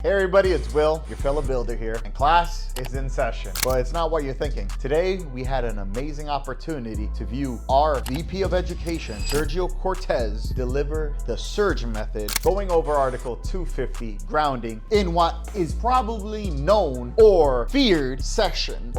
Hey everybody, it's Will, your fellow builder here, and class is in session. But it's not what you're thinking. Today, we had an amazing opportunity to view our VP of Education, Sergio Cortez, deliver the surge method, going over Article 250, grounding, in what is probably known or feared section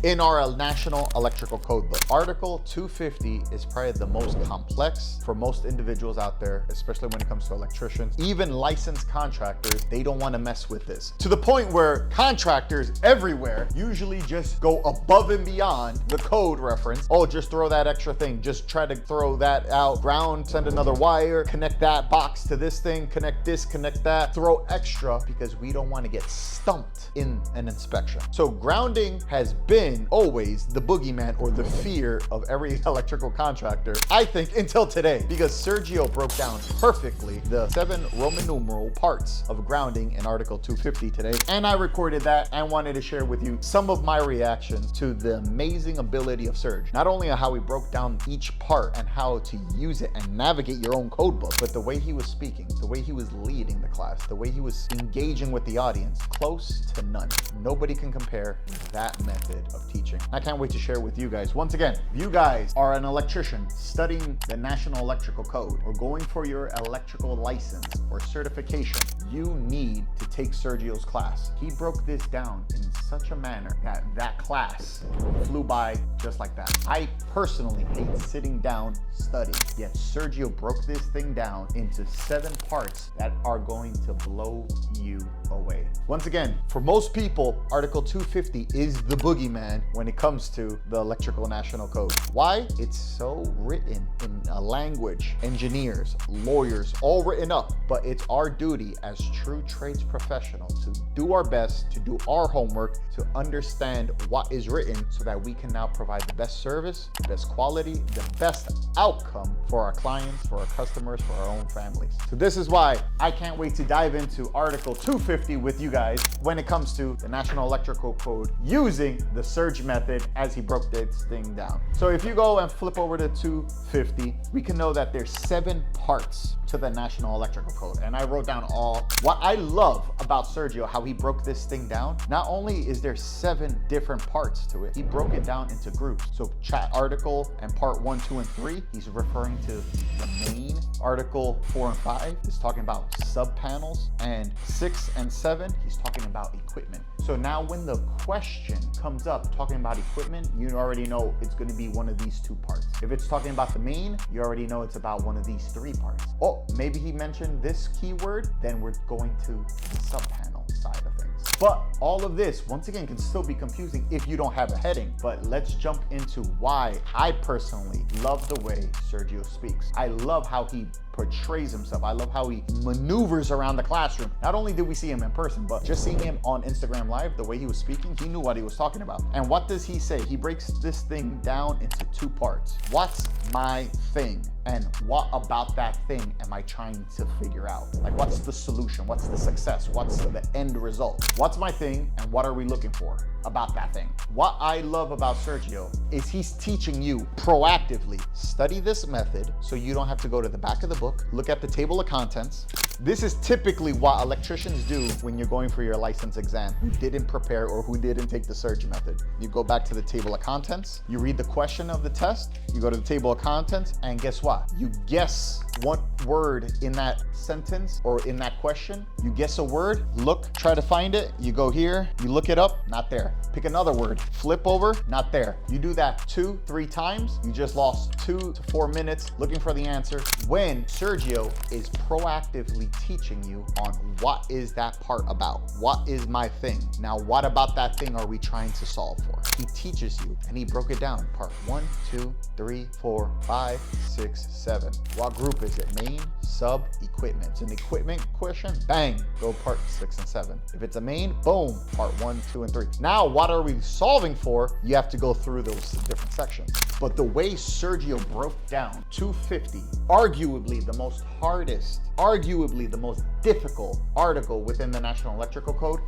in our National Electrical Code book. Article 250 is probably the most complex for most individuals out there, especially when it comes to electricians. Even licensed contractors, they don't want to mess with this, to the point where contractors everywhere usually just go above and beyond the code reference. Oh, just throw that extra thing, just try to throw that out, ground, send another wire, connect that box to this thing, connect this, connect that, throw extra, because we don't want to get stumped in an inspection. So grounding has been always the boogeyman or the fear of every electrical contractor, I think, until today, because Sergio broke down perfectly the 7 Roman numeral parts of grounding in Article 250 today, and I recorded that and wanted to share with you some of my reactions to the amazing ability of Serge. Not only how he broke down each part and how to use it and navigate your own code book, but the way he was speaking, the way he was leading the class, the way he was engaging with the audience, close to none. Nobody can compare that method of teaching. I can't wait to share with you guys. Once again, if you guys are an electrician studying the National Electrical Code or going for your electrical license or certification, you need to take Sergio's class. He broke this down in such a manner that that class flew by just like that. I personally hate sitting down studying, yet Sergio broke this thing down into 7 parts that are going to blow you away. Once again, for most people, Article 250 is the boogeyman when it comes to the Electrical National Code. Why? It's so written in a language, engineers, lawyers, all written up, but it's our duty as true trades professionals to do our best, to do our homework, to understand what is written so that we can now provide the best service, the best quality, the best outcome for our clients, for our customers, for our own families. So this is why I can't wait to dive into Article 250 with you guys when it comes to the National Electrical Code using the surge method as he broke this thing down. So if you go and flip over to 250, we can know that there's 7 parts to the National Electrical Code. And I wrote down all. What I love about Sergio, how he broke this thing down, not only is there 7 different parts to it, he broke it down into groups. So chat article and part 1, 2, and 3, he's referring to the main. Article 4 and 5 is talking about sub panels, and 6 and 7, he's talking about equipment. So now when the question comes up talking about equipment, you already know it's going to be one of these 2 parts. If it's talking about the main, you already know it's about one of these 3 parts. Oh, maybe he mentioned this keyword, then we're going to the sub panel side of things. But all of this, once again, can still be confusing if you don't have a heading. But let's jump into why I personally love the way Sergio speaks. I love how he portrays himself. I love how he maneuvers around the classroom. Not only did we see him in person, but just seeing him on Instagram Live, the way he was speaking, he knew what he was talking about. And what does he say? He breaks this thing down into 2 parts. What's my thing? And what about that thing am I trying to figure out? Like, what's the solution? What's the success? What's the end result? What's my thing and what are we looking for about that thing? What I love about Sergio is he's teaching you proactively. Study this method so you don't have to go to the back of the book, look at the table of contents. This is typically what electricians do when you're going for your license exam, who didn't prepare or who didn't take the surge method. You go back to the table of contents, you read the question of the test, you go to the table of contents, and guess what? You guess what word in that sentence or in that question. You guess a word, look, try to find it. You go here, you look it up, not there. Pick another word, flip over, not there. You do that 2, 3 times, you just lost 2 to 4 minutes looking for the answer, when Sergio is proactively teaching you on what is that part about? What is my thing? Now, what about that thing are we trying to solve for? He teaches you, and he broke it down. Part 1, 2, 3, 4, 5, 6, 7. What group is it? Main, sub, equipment. It's an equipment question, bang, go part 6 and 7. If it's a main, boom, part 1, 2, and 3. Now, what are we solving for? You have to go through those different sections. But the way Sergio broke down 250, arguably the most hardest, arguably the most difficult article within the National Electrical Code,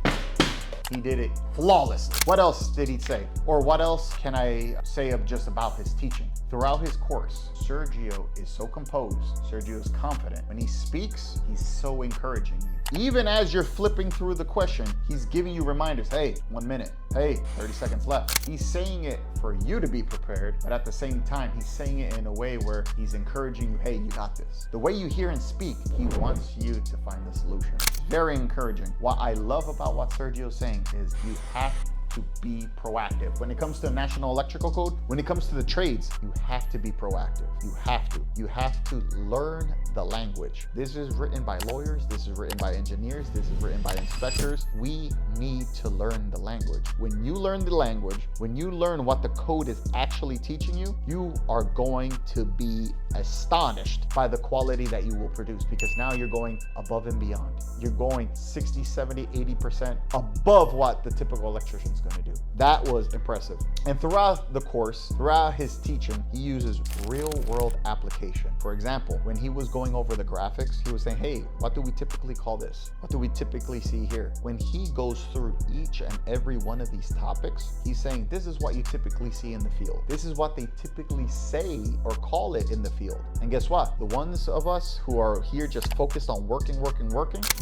He did it flawlessly. What else did he say? Or what else can I say just about his teaching? Throughout his course, Sergio is so composed. Sergio is confident. When he speaks, he's so encouraging you. Even as you're flipping through the question, he's giving you reminders. Hey, 1 minute. Hey, 30 seconds left. He's saying it for you to be prepared, but at the same time, he's saying it in a way where he's encouraging you, hey, you got this. The way you hear and speak, he wants you to find the solution. Very encouraging. What I love about what Sergio's saying is you have to be proactive. When it comes to National Electrical Code, when it comes to the trades, you have to be proactive. You have to. You have to learn the language. This is written by lawyers. This is written by engineers. This is written by inspectors. We need to learn the language. When you learn the language, when you learn what the code is actually teaching you, you are going to be astonished by the quality that you will produce, because now you're going above and beyond. You're going 60, 70, 80% above what the typical electrician is going to do. That was impressive. And throughout the course, throughout his teaching, he uses real world application. For example, when he was going over the graphics, he was saying, hey, what do we typically call this? What do we typically see here? When he goes through each and every one of these topics, he's saying, this is what you typically see in the field. This is what they typically say or call it in the field. And guess what? The ones of us who are here just focused on working,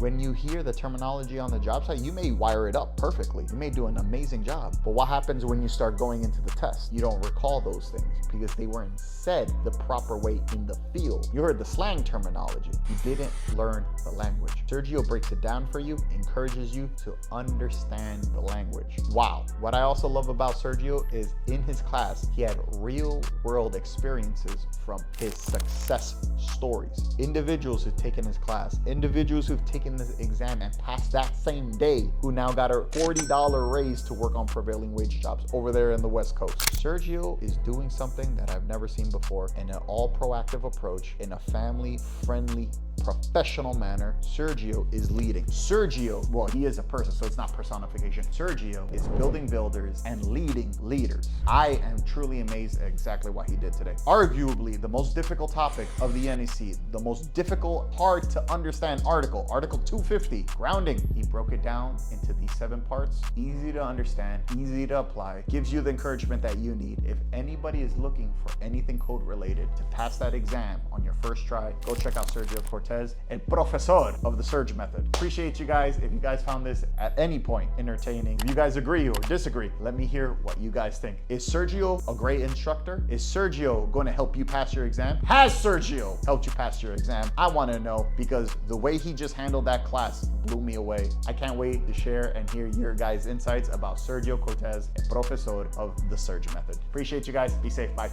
when you hear the terminology on the job site, you may wire it up perfectly. You may do an amazing job. But what happens when you start going into the test? You don't recall those things because they weren't said the proper way in the field. You heard the slang terminology. You didn't learn the language. Sergio breaks it down for you, encourages you to understand the language. Wow. What I also love about Sergio is in his class, he had real world experiences from his success stories. Individuals who've taken his class, individuals who've taken this exam and passed that same day, who now got a $40 raise to work on prevailing wage jobs over there in the West Coast. Sergio is doing something that I've never seen before in an all proactive approach, in a family friendly, professional manner. Sergio is leading. Sergio, well, he is a person, so it's not personification. Sergio is building builders and leading leaders. I am truly amazed at exactly what he did today. Arguably the most difficult topic of the NEC, the most difficult, hard to understand Article 250, grounding. He broke it down into these 7 parts, easy to understand, easy to apply, gives you the encouragement that you need. If anybody is looking for anything code related to pass that exam on your first try, go check out Sergio Cortez, el profesor of the Surge method. Appreciate you guys. If you guys found this at any point entertaining, if you guys agree or disagree, let me hear what you guys think. Is Sergio a great instructor? Is Sergio going to help you pass your exam? Has Sergio helped you pass your exam? I want to know, because the way he just handled that class blew me away. I can't wait to share and hear your guys' insights about Sergio Cortez, el profesor of the Surge method. Appreciate you guys. Be safe. Bye.